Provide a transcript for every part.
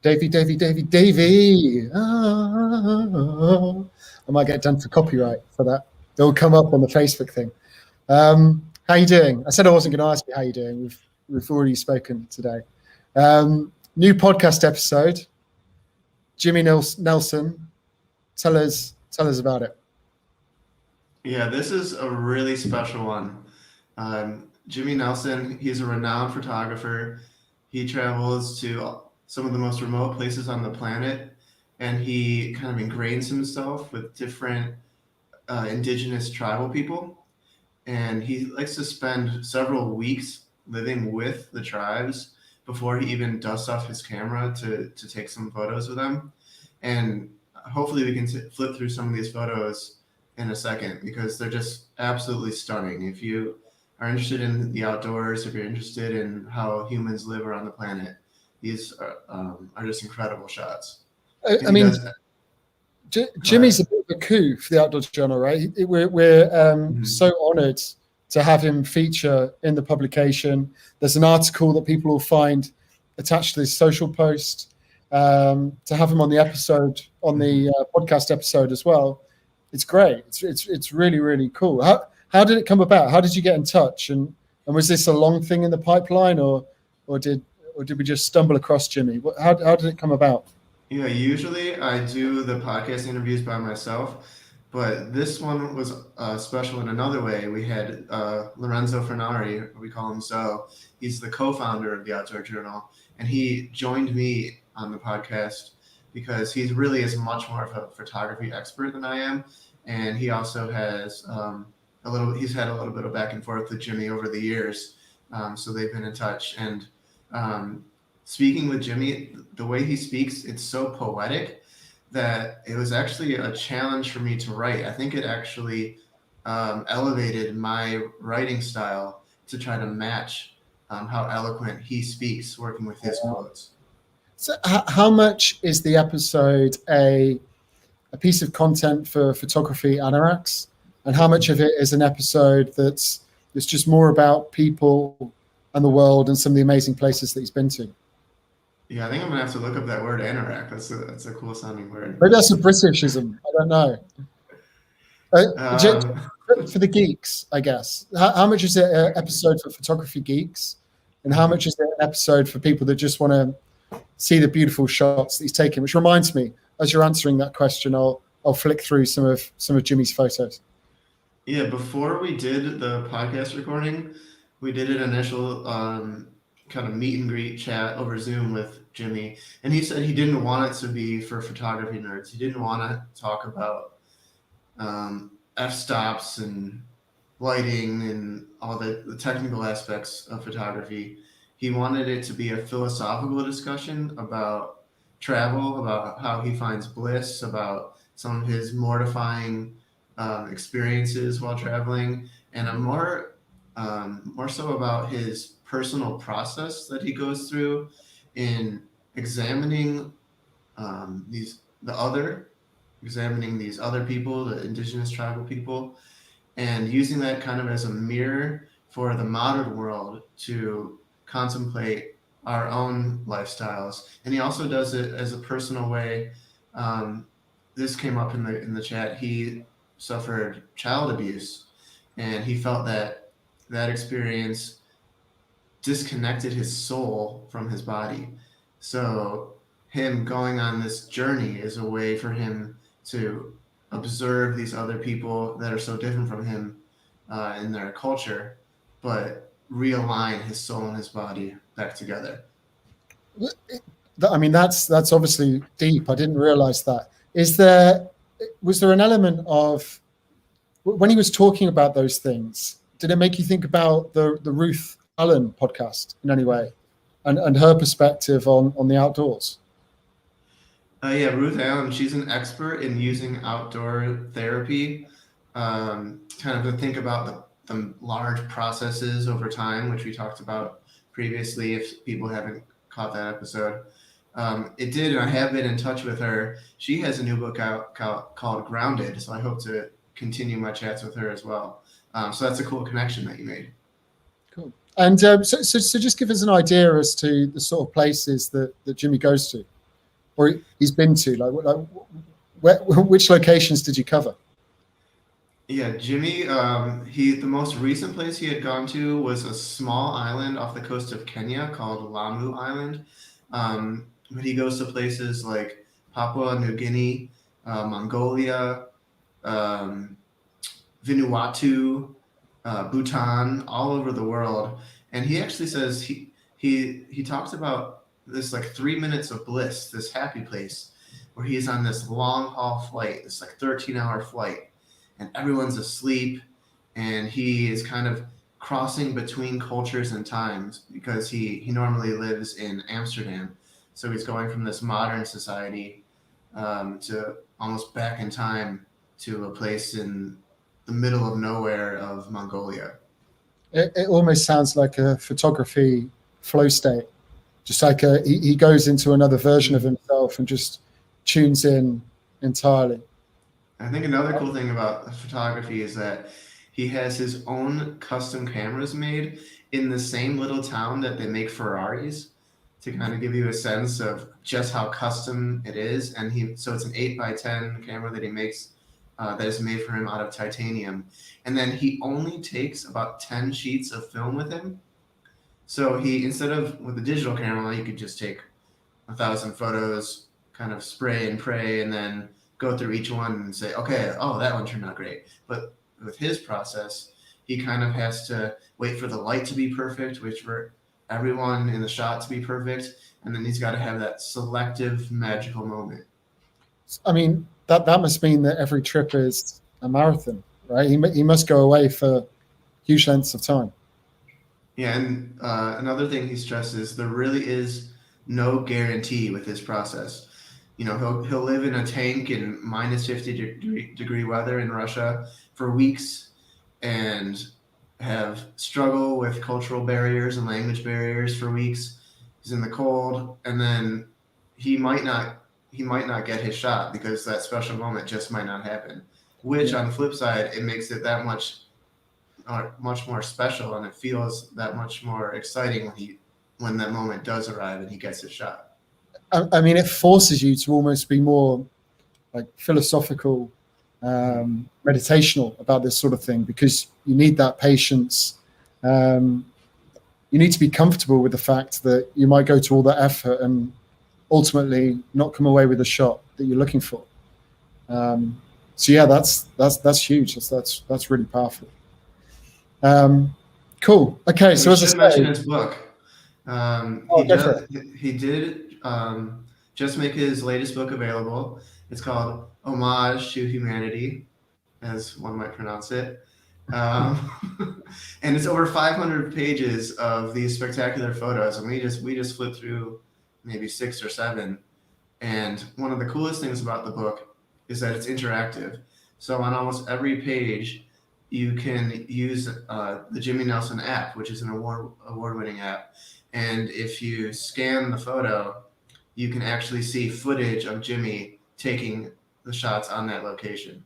Davey. I might get done for copyright for that. It'll come up on the Facebook thing. How you doing? I said I wasn't going to ask you how you're doing. We've already spoken today. New podcast episode. Jimmy Nelson, tell us about it. Yeah, this is a really special one. Jimmy Nelson, he's a renowned photographer. He travels to some of the most remote places on the planet, and he kind of ingrains himself with different indigenous tribal people. And he likes to spend several weeks living with the tribes before he even dusts off his camera to take some photos of them. And hopefully we can flip through some of these photos in a second because they're just absolutely stunning. If you are interested in the outdoors, if you're interested in how humans live around the planet, these are just incredible shots. I mean, Jimmy's a bit of a coup for the Outdoor Journal, right? We're so honoured to have him feature in the publication. There's an article that people will find attached to this social post. To have him on the episode, on the podcast episode as well, it's great. It's really, really cool. How did it come about? How did you get in touch? And was this a long thing in the pipeline, or did we just stumble across Jimmy? How did it come about? Yeah, usually I do the podcast interviews by myself, but this one was special in another way. We had Lorenzo Fernari, we call him Zo. He's the co-founder of the Outdoor Journal, and he joined me on the podcast because he really is much more of a photography expert than I am, and he also has he's had a little bit of back and forth with Jimmy over the years, so they've been in touch. And speaking with Jimmy, the way he speaks, it's so poetic that it was actually a challenge for me to write. I think it actually elevated my writing style to try to match how eloquent he speaks working with his quotes. So how much is the episode a piece of content for photography anoraks, and how much of it is an episode that's just more about people and the world and some of the amazing places that he's been to? Yeah, I think I'm gonna have to look up that word anorak. That's a cool sounding word. Maybe that's a Britishism. I don't know. For the geeks, I guess. How much is it an episode for photography geeks, and how much is it an episode for people that just want to see the beautiful shots that he's taking? Which reminds me, as you're answering that question, I'll flick through some of Jimmy's photos. Yeah, before we did the podcast recording, we did an initial kind of meet and greet chat over Zoom with Jimmy, and he said he didn't want it to be for photography nerds. He didn't want to talk about f-stops and lighting and all the technical aspects of photography. He wanted it to be a philosophical discussion about travel, about how he finds bliss, about some of his mortifying experiences while traveling, and more so about his personal process that he goes through in examining these other people, the indigenous tribal people, and using that kind of as a mirror for the modern world to contemplate our own lifestyles. And he also does it as a personal way. This came up in the chat. He suffered child abuse, and he felt that experience disconnected his soul from his body. So him going on this journey is a way for him to observe these other people that are so different from him in their culture, but realign his soul and his body back together. I mean, that's obviously deep. I didn't realize that. Was there an element of, when he was talking about those things, did it make you think about the Ruth Allen podcast in any way, and her perspective on the outdoors? Yeah, Ruth Allen, she's an expert in using outdoor therapy, kind of to think about the large processes over time, which we talked about previously, if people haven't caught that episode. It did, and I have been in touch with her. She has a new book out called Grounded, so I hope to continue my chats with her as well. So that's a cool connection that you made. Cool. And so just give us an idea as to the sort of places that Jimmy goes to. or he's been to? Which locations did you cover? Yeah, Jimmy, the most recent place he had gone to was a small island off the coast of Kenya called Lamu Island. But he goes to places like Papua New Guinea, Mongolia, Vanuatu, Bhutan, all over the world. And he actually says he talks about this like 3 minutes of bliss, this happy place, where he's on this long haul flight, this like 13-hour flight, and everyone's asleep, and he is kind of crossing between cultures and times because he normally lives in Amsterdam. So he's going from this modern society to almost back in time to a place in the middle of nowhere of Mongolia. It almost sounds like a photography flow state, just like he goes into another version of himself and just tunes in entirely. I think another cool thing about photography is that he has his own custom cameras made in the same little town that they make Ferraris, to kind of give you a sense of just how custom it is. And so it's an 8x10 camera that he makes that is made for him out of titanium. And then he only takes about 10 sheets of film with him. So instead of with a digital camera, you could just take 1,000 photos, kind of spray and pray, and then go through each one and say, okay, oh, that one turned out great. But with his process, he kind of has to wait for the light to be perfect, which for everyone in the shot to be perfect, and then he's got to have that selective magical moment. I mean, that must mean that every trip is a marathon, right? He must go away for huge lengths of time. Yeah, and another thing he stresses, there really is no guarantee with his process. You know, he'll live in a tank in minus 50 degree weather in Russia for weeks and have struggle with cultural barriers and language barriers for weeks. He's in the cold, and then he might not get his shot because that special moment just might not happen. Which, on the flip side, it makes it that much more special, and it feels that much more exciting when that moment does arrive and he gets his shot. I mean, it forces you to almost be more like philosophical, meditational about this sort of thing, because you need that patience. You need to be comfortable with the fact that you might go to all that effort and ultimately not come away with a shot that you're looking for. So yeah, that's huge. That's really powerful. Cool. Okay, so as I mention his book. He did just make his latest book available. It's called Homage to Humanity, as one might pronounce it. And it's over 500 pages of these spectacular photos, and we just flipped through maybe 6 or 7. And one of the coolest things about the book is that it's interactive. So on almost every page, you can use the Jimmy Nelson app, which is an award-winning app. And if you scan the photo, you can actually see footage of Jimmy taking the shots on that location.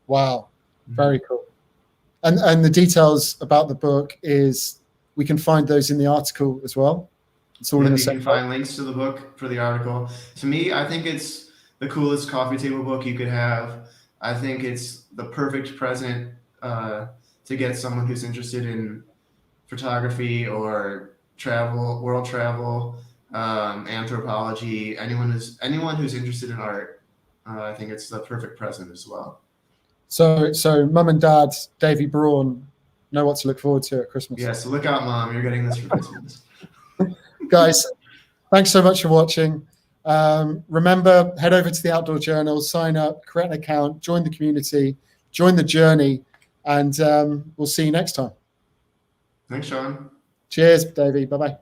Wow, very cool. And the details about the book we can find those in the article as well. It's all in the same. You can find links to the book for the article. To me, I think it's the coolest coffee table book you could have. I think it's the perfect present to get someone who's interested in photography or travel, world travel, anthropology, anyone who's interested in art. I think it's the perfect present as well. So mum and dad, Davy Braun, know what to look forward to at Christmas. Yeah, so look out, Mom. You're getting this for Christmas. Guys, thanks so much for watching. Remember, head over to the Outdoor Journal, sign up, create an account, join the community, join the journey, and we'll see you next time. Thanks, Sean. Cheers, Davey. Bye-bye.